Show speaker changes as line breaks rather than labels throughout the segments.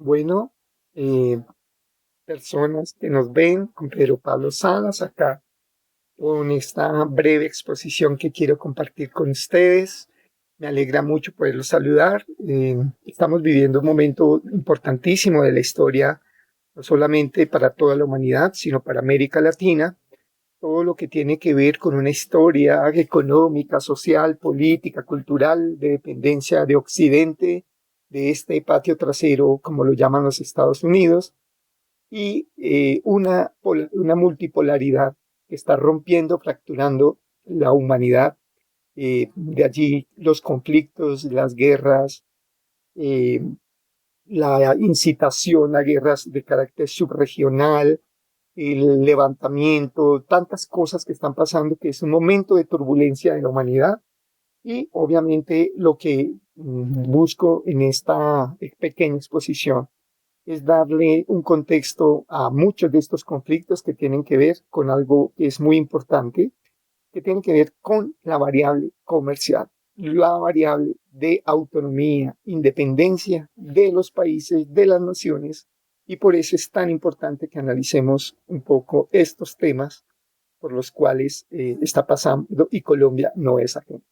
Bueno, eh, personas que nos ven, con Pedro Pablo Salas acá con esta breve exposición que quiero compartir con ustedes. Me alegra mucho poderlos saludar. Estamos viviendo un momento importantísimo de la historia, no solamente para toda la humanidad, sino para América Latina. Todo lo que tiene que ver con una historia económica, social, política, cultural, de dependencia de Occidente, de este patio trasero, como lo llaman los Estados Unidos, y una multipolaridad que está rompiendo, fracturando la humanidad. De allí los conflictos, las guerras, eh, la incitación a guerras de carácter subregional, el levantamiento, tantas cosas que están pasando, que es un momento de turbulencia de la humanidad. Y obviamente lo que busco en esta pequeña exposición es darle un contexto a muchos de estos conflictos que tienen que ver con algo que es muy importante, que tiene que ver con la variable comercial, la variable de autonomía, independencia de los países, de las naciones, y por eso es tan importante que analicemos un poco estos temas por los cuales está pasando y Colombia no es ajeno.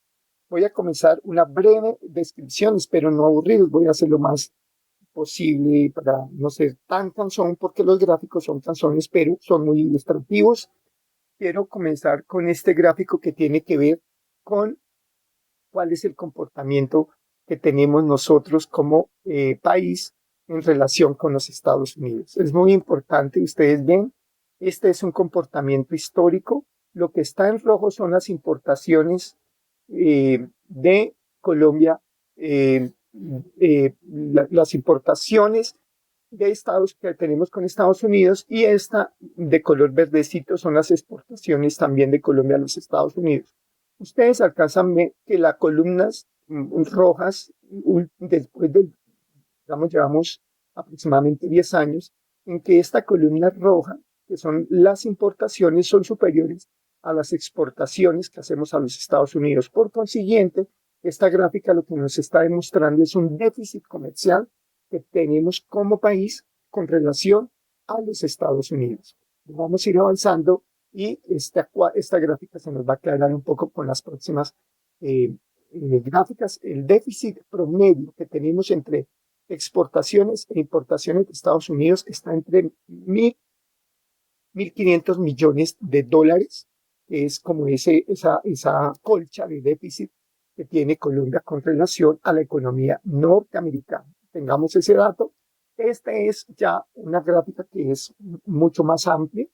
Voy a comenzar una breve descripción, espero no aburriros, voy a hacerlo más posible para no ser tan cansón, porque los gráficos son cansones, pero son muy ilustrativos. Quiero comenzar con este gráfico que tiene que ver con cuál es el comportamiento que tenemos nosotros como país en relación con los Estados Unidos. Es muy importante, ustedes ven, este es un comportamiento histórico. Lo que está en rojo son las importaciones de Colombia, las importaciones de Estados que tenemos con Estados Unidos, y esta de color verdecito son las exportaciones también de Colombia a los Estados Unidos. Ustedes alcanzan a ver que las columnas rojas, después de, digamos, llevamos aproximadamente 10 años, en que esta columna roja, que son las importaciones, son superiores a las exportaciones que hacemos a los Estados Unidos. Por consiguiente, esta gráfica lo que nos está demostrando es un déficit comercial que tenemos como país con relación a los Estados Unidos. Vamos a ir avanzando y esta gráfica se nos va a aclarar un poco con las próximas gráficas. El déficit promedio que tenemos entre exportaciones e importaciones de Estados Unidos está entre 1.500 millones de dólares, que es como esa colcha de déficit que tiene Colombia con relación a la economía norteamericana. Tengamos ese dato. Esta es ya una gráfica que es mucho más amplia,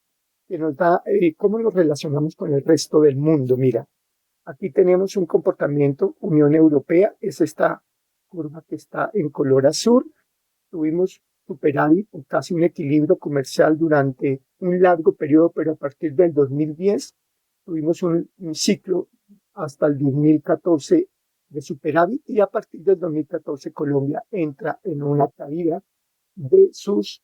que nos da cómo nos relacionamos con el resto del mundo. Mira, aquí tenemos un comportamiento Unión Europea, es esta curva que está en color azul. Tuvimos superávit o casi un equilibrio comercial durante un largo periodo, pero a partir del 2010 tuvimos un ciclo hasta el 2014 de superávit, y a partir del 2014 Colombia entra en una caída de sus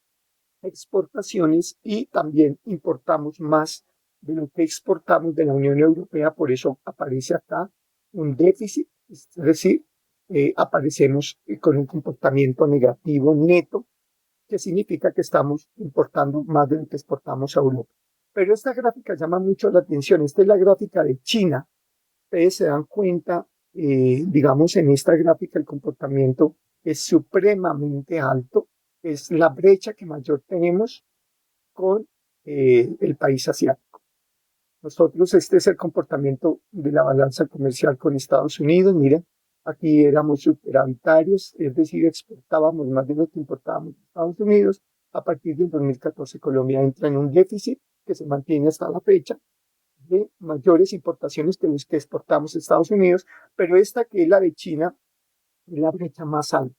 exportaciones y también importamos más de lo que exportamos de la Unión Europea. Por eso aparece acá un déficit, es decir, aparecemos con un comportamiento negativo neto, que significa que estamos importando más de lo que exportamos a Europa. Pero esta gráfica llama mucho la atención. Esta es la gráfica de China. Ustedes se dan cuenta, digamos, en esta gráfica el comportamiento es supremamente alto. Es la brecha que mayor tenemos con el país asiático. Nosotros, este es el comportamiento de la balanza comercial con Estados Unidos. Miren, aquí éramos superavitarios, es decir, exportábamos más de lo que importábamos de Estados Unidos. A partir del 2014, Colombia entra en un déficit que se mantiene hasta la fecha de mayores importaciones que los que exportamos a Estados Unidos, pero esta que es la de China es la brecha más alta.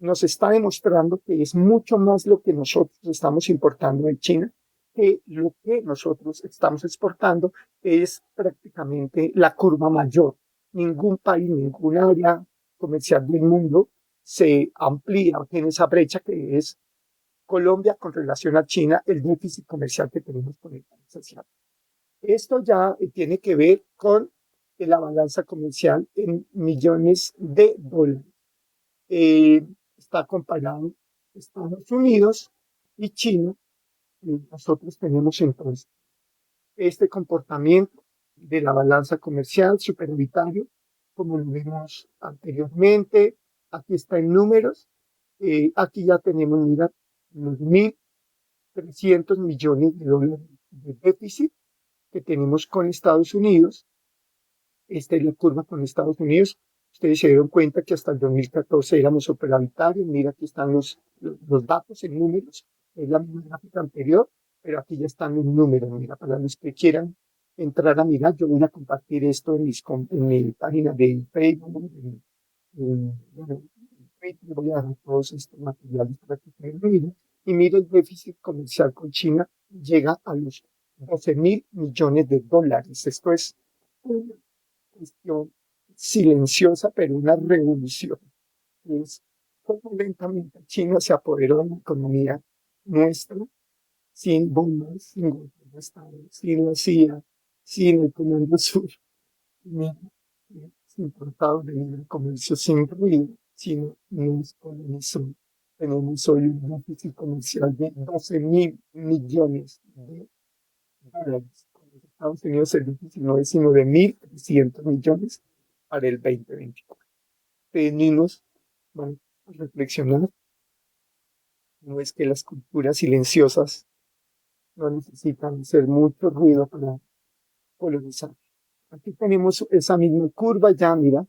Nos está demostrando que es mucho más lo que nosotros estamos importando de China que lo que nosotros estamos exportando. Es prácticamente la curva mayor. Ningún país, ninguna área comercial del mundo se amplía o tiene esa brecha que es Colombia con relación a China, el déficit comercial que tenemos con el país asiático. Esto ya tiene que ver con la balanza comercial en millones de dólares. Está comparado. Estados Unidos y China. Y nosotros tenemos entonces este comportamiento de la balanza comercial superavitario, como lo vimos anteriormente. Aquí está en números. Aquí ya tenemos, mira, los 1.300 millones de dólares de déficit que tenemos con Estados Unidos. Esta es la curva con Estados Unidos. Ustedes se dieron cuenta que hasta el 2014 éramos superavitarios. Mira, aquí están los datos en números. Es la misma gráfica anterior, pero aquí ya están los números. Mira, para los que quieran entrar a mirar, yo voy a compartir esto en mi página de Facebook, bueno, en Twitter, voy a dar todos estos materiales para que ustedes lo miren. Y mire, el déficit comercial con China llega a los 12.000 millones de dólares. Esto es una cuestión silenciosa, pero una revolución. Es cómo lentamente China se apoderó de la economía nuestra, sin bombas, sin golpe de Estado, sin la CIA, sin el Comando Sur, sin tratados de libre comercio, sin ruido. China nos colonizó. Tenemos hoy un déficit comercial de 12.000 millones de dólares. Con los Estados Unidos el déficit no es sino de 1.300 millones para el 2024. Ustedes mismos van a reflexionar. No es que las culturas silenciosas no necesitan hacer mucho ruido para colonizar. Aquí tenemos esa misma curva ya, mira,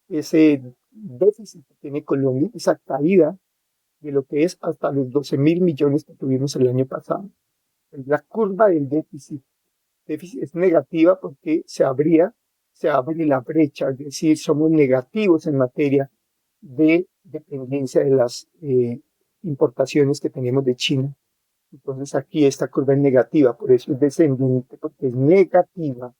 ese déficit que tiene Colombia, esa caída de lo que es hasta los 12.000 millones que tuvimos el año pasado. La curva del déficit es negativa porque se abre la brecha, es decir, somos negativos en materia de dependencia de las importaciones que tenemos de China. Entonces aquí esta curva es negativa, por eso es descendente, porque es negativa.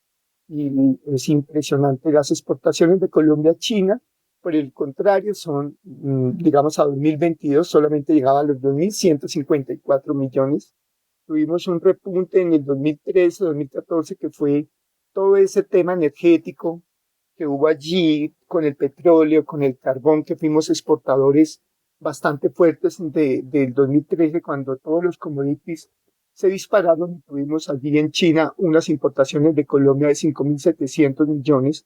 Y es impresionante. Las exportaciones de Colombia a China, por el contrario, son, digamos, a 2022 solamente llegaba a los 2.154 millones. Tuvimos un repunte en el 2013, 2014, que fue todo ese tema energético que hubo allí con el petróleo, con el carbón, que fuimos exportadores bastante fuertes del 2013, cuando todos los commodities se dispararon. Tuvimos allí en China unas importaciones de Colombia de 5.700 millones,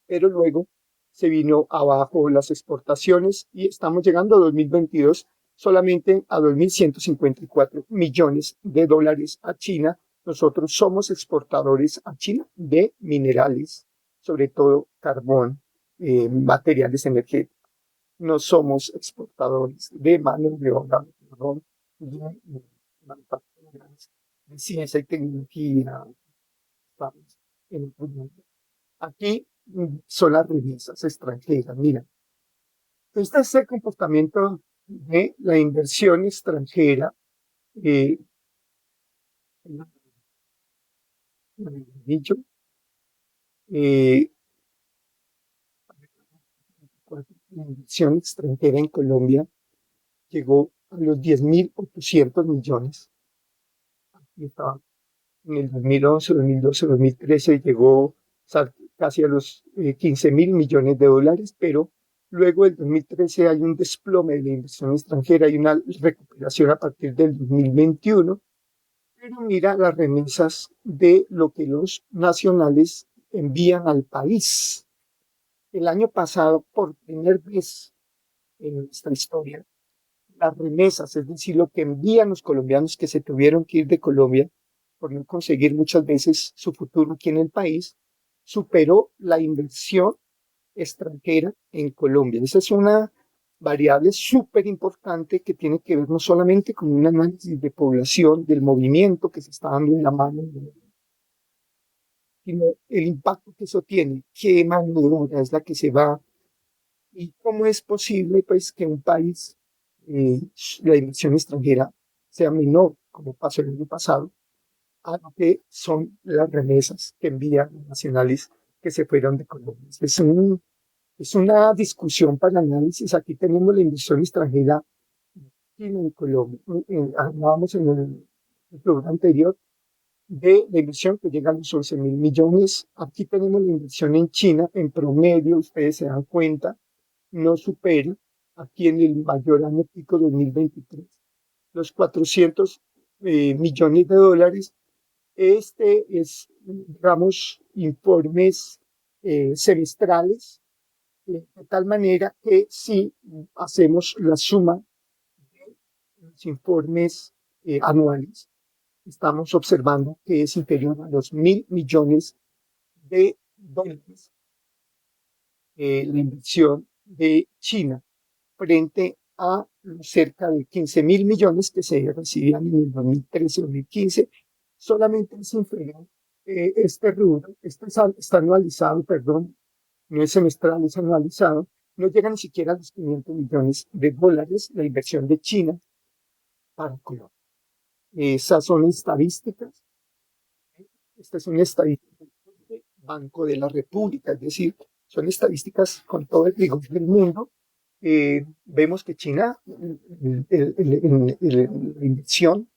pero luego se vino abajo las exportaciones y estamos llegando a 2022 solamente a 2.154 millones de dólares a China. Nosotros somos exportadores a China de minerales, sobre todo carbón, materiales energéticos. No somos exportadores de mano de obra, de manufacturas, de ciencia y tecnología. Estamos en otro mundo. Aquí son las remesas extranjeras. Mira, este es el comportamiento de la inversión extranjera. Eh, dicho, eh, la inversión extranjera en Colombia llegó a los 10.800 millones. Aquí estaba en el 2011, 2012, 2013 llegó casi a los 15.000 millones de dólares, pero luego del 2013 hay un desplome de la inversión extranjera, hay una recuperación a partir del 2021, pero mira las remesas de lo que los nacionales envían al país. El año pasado, por primera vez en nuestra historia, las remesas, es decir, lo que envían los colombianos que se tuvieron que ir de Colombia por no conseguir muchas veces su futuro aquí en el país, superó la inversión extranjera en Colombia. Esa es una variable súper importante que tiene que ver no solamente con un análisis de población, del movimiento que se está dando en la mano, sino el impacto que eso tiene, qué mano de obra es la que se va y cómo es posible pues que un país, eh, la inversión extranjera sea menor, como pasó el año pasado, a lo que son las remesas que envían los nacionales que se fueron de Colombia. Es una discusión para análisis. Aquí tenemos la inversión extranjera en Colombia. Hablábamos en el programa anterior de la inversión que llega a los 11.000 millones. Aquí tenemos la inversión en China, en promedio, ustedes se dan cuenta, no supera aquí en el mayor año pico 2023, los 400 millones de dólares. Este es, digamos, informes semestrales, de tal manera que si hacemos la suma de los informes anuales, estamos observando que es inferior a los 1.000 millones de dólares la inversión de China frente a los cerca de 15.000 millones que se recibían en el 2013-2015. Solamente es inferior este rubro, está anualizado, perdón, no es semestral, es anualizado, no llega ni siquiera a los 500 millones de dólares la inversión de China para Colombia. Esas son estadísticas. Esta es una estadística del Banco de la República, es decir, son estadísticas con todo el rigor del mundo. Vemos que China, la inversión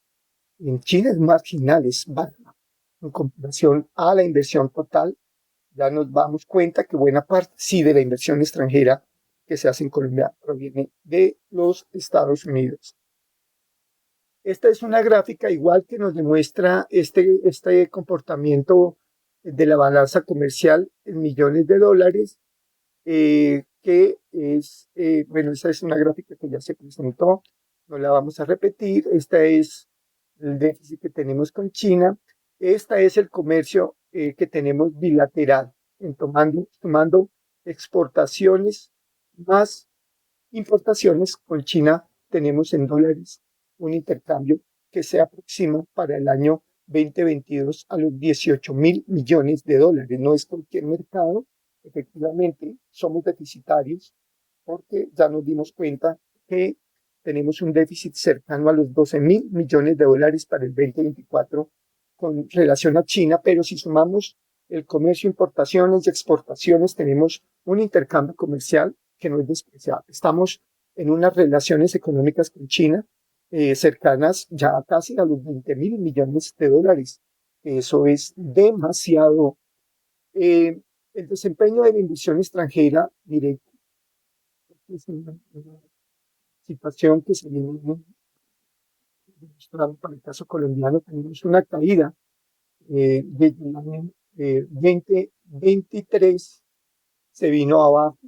en China es marginal, es baja en comparación a la inversión total. Ya nos damos cuenta que buena parte, sí, de la inversión extranjera que se hace en Colombia proviene de los Estados Unidos. Esta es una gráfica igual que nos demuestra este comportamiento de la balanza comercial en millones de dólares, que es, bueno, esta es una gráfica que ya se presentó, no la vamos a repetir. Esta es el déficit que tenemos con China. Esta es el comercio que tenemos bilateral, tomando exportaciones más importaciones con China. Tenemos en dólares un intercambio que se aproxima para el año 2022 a los 18.000 millones de dólares. No es cualquier mercado. Efectivamente, somos deficitarios porque ya nos dimos cuenta que tenemos un déficit cercano a los 12.000 millones de dólares para el 2024 con relación a China, pero si sumamos el comercio, importaciones y exportaciones, tenemos un intercambio comercial que no es despreciable. Estamos en unas relaciones económicas con China cercanas ya casi a los 20.000 millones de dólares. Eso es demasiado. El desempeño de la inversión extranjera directa es una situación que se viene demostrando para el caso colombiano. Tenemos una caída desde el año 2023, se vino abajo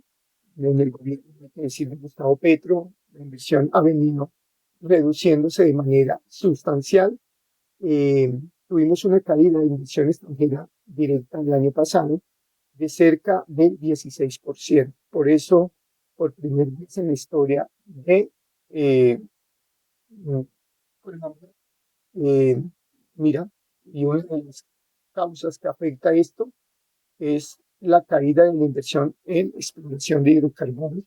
en el gobierno, hay que decir, de Gustavo Petro. La inversión ha venido reduciéndose de manera sustancial. Tuvimos una caída de inversión extranjera directa el año pasado de cerca del 16%. Por eso, por primera vez en la historia de Colombia, mira, y una de las causas que afecta esto es la caída de la inversión en exploración de hidrocarburos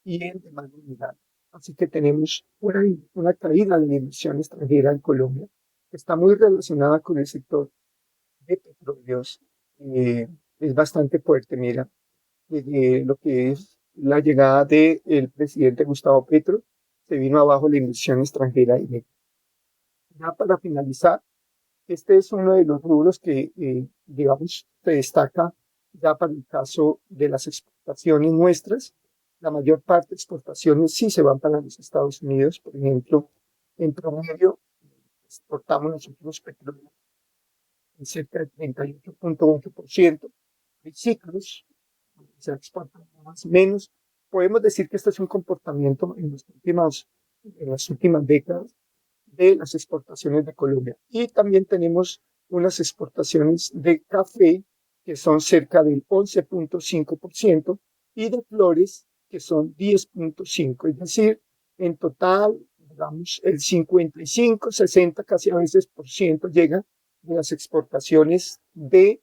y en demanda mineral. Así que tenemos una caída de la inversión extranjera en Colombia, que está muy relacionada con el sector de petróleos. Es bastante fuerte, mira, desde lo que es la llegada del presidente Gustavo Petro, se vino abajo la inversión extranjera directa. Ya para finalizar, este es uno de los rubros que, digamos, se destaca ya para el caso de las exportaciones nuestras. La mayor parte de exportaciones sí se van para los Estados Unidos. Por ejemplo, en promedio, exportamos nosotros petróleo en cerca del 38.8% de ciclos, se exportan más o menos. Podemos decir que este es un comportamiento en las últimas décadas de las exportaciones de Colombia. Y también tenemos unas exportaciones de café que son cerca del 11.5% y de flores que son 10.5%. Es decir, en total, digamos, el 55, 60, casi a veces por ciento llega de las exportaciones de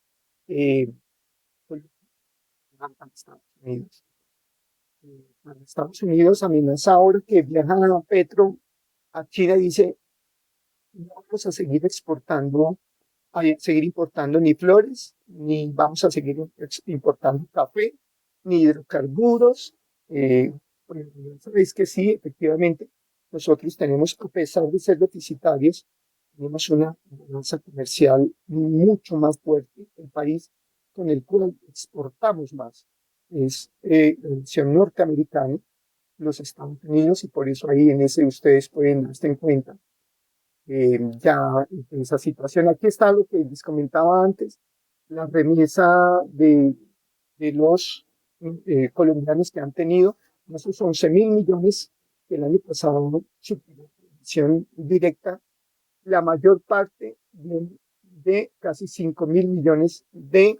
Estados Unidos. Estados Unidos amenaza ahora que viaja a Petro a China, dice: no vamos a seguir exportando, a seguir importando ni flores, ni vamos a seguir importando café, ni hidrocarburos. Pues, sabéis que sí, efectivamente, nosotros tenemos, a pesar de ser deficitarios, tenemos una balanza comercial mucho más fuerte. El país con el cual exportamos más es la nación norteamericana. los Estados Unidos y por eso ahí en ese ustedes pueden darse en cuenta ya en esa situación. Aquí está lo que les comentaba antes, la remesa de los colombianos que han tenido, esos 11.000 millones que el año pasado su producción directa, la mayor parte de casi 5.000 millones de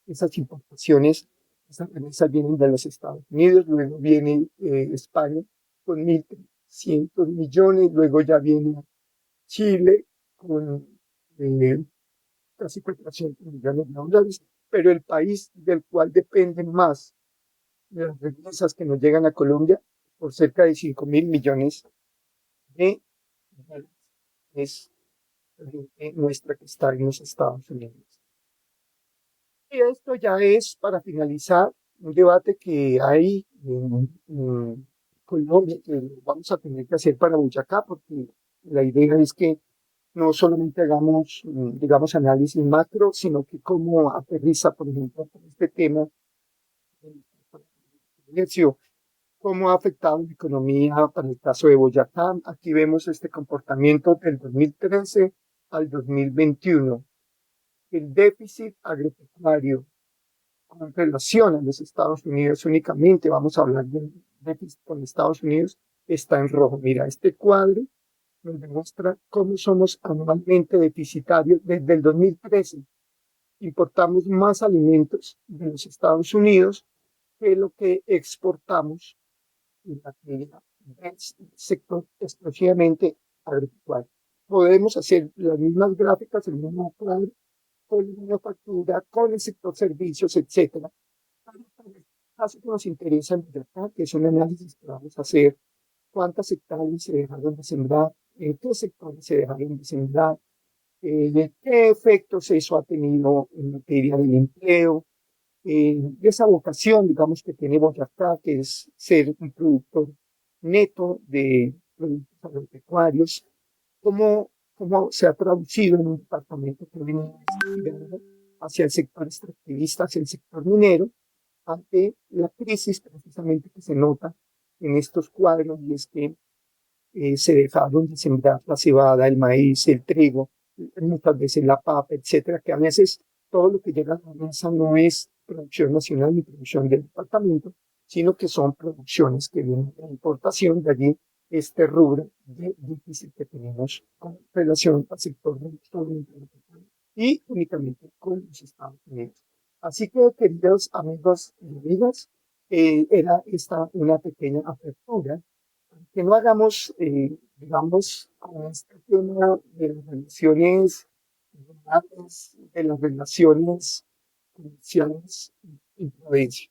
esas importaciones, esas remesas vienen de los Estados Unidos, luego viene España con 1.300 millones, luego ya viene Chile con eh, casi 400 millones de dólares, pero el país del cual dependen más de las remesas que nos llegan a Colombia por cerca de 5.000 millones de dólares es la gente nuestra que está en los Estados Unidos. Y esto ya es, para finalizar, un debate que hay en Colombia, que vamos a tener que hacer para Boyacá, porque la idea es que no solamente hagamos, digamos, análisis macro, sino que cómo aterriza, por ejemplo, este tema del comercio, cómo ha afectado la economía para el caso de Boyacá. Aquí vemos este comportamiento del 2013 al 2021. El déficit agropecuario con relación a los Estados Unidos únicamente, vamos a hablar del déficit con Estados Unidos, está en rojo. Mira, este cuadro nos demuestra cómo somos anualmente deficitarios desde el 2013. Importamos más alimentos de los Estados Unidos que lo que exportamos en materia del sector exclusivamente agropecuario. Podemos hacer las mismas gráficas, el mismo cuadro, con la misma factura, con el sector servicios, etcétera. El caso que nos interesa en Boyacá, que es un análisis que vamos a hacer, cuántas hectáreas se dejaron de sembrar, qué sectores se dejaron de sembrar, qué efectos eso ha tenido en materia del empleo, esa vocación, digamos, que tiene Boyacá, que es ser un productor neto de productos agropecuarios, cómo se ha traducido en un departamento que viene hacia el sector extractivista, hacia el sector minero, ante la crisis precisamente que se nota en estos cuadros, y es que se dejaron de sembrar la cebada, el maíz, el trigo, muchas veces la papa, etcétera, que a veces todo lo que llega a la mesa no es producción nacional ni producción del departamento, sino que son producciones que vienen de importación, de allí este rubro de déficit que tenemos con relación al sector del y únicamente con los Estados Unidos. Así que, queridos amigos y amigas, era esta una pequeña apertura que no hagamos, digamos, con este tema de las relaciones globales, de las relaciones comerciales, imprudencia.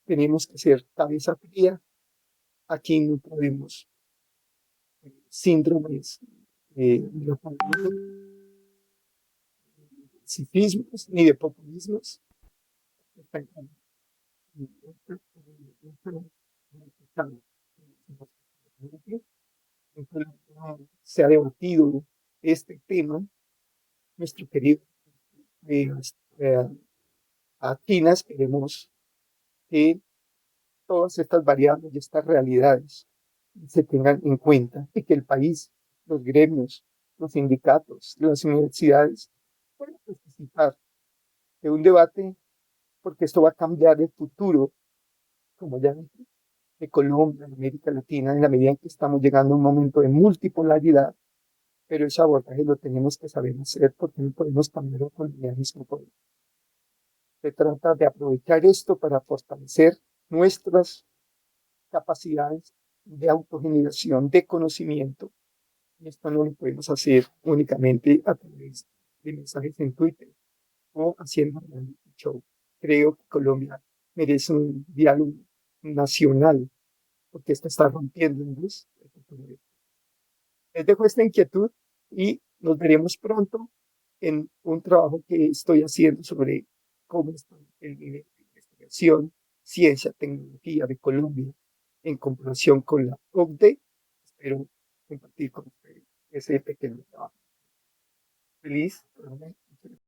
Tenemos que ser cabeza fría. Aquí no podemos síndromes de pacifismos ni de populismos. Se ha debatido este tema, nuestro querido eh, eh, Atina, esperemos que todas estas variables y estas realidades se tengan en cuenta y que el país, los gremios, los sindicatos, las universidades puedan participar de un debate, porque esto va a cambiar el futuro, como ya dije, de Colombia, de América Latina, en la medida en que estamos llegando a un momento de multipolaridad, pero ese abordaje lo tenemos que saber hacer porque no podemos cambiar el colonialismo por él. Se trata de aprovechar esto para fortalecer nuestras capacidades de autogeneración, de conocimiento. Y esto no lo podemos hacer únicamente a través de mensajes en Twitter o haciendo un show. Creo que Colombia merece un diálogo nacional porque esto está rompiendo en luz. Les dejo esta inquietud y nos veremos pronto en un trabajo que estoy haciendo sobre cómo está el nivel de investigación, ciencia, tecnología de Colombia en comparación con la OCDE. Espero compartir con ustedes ese pequeño trabajo. Feliz.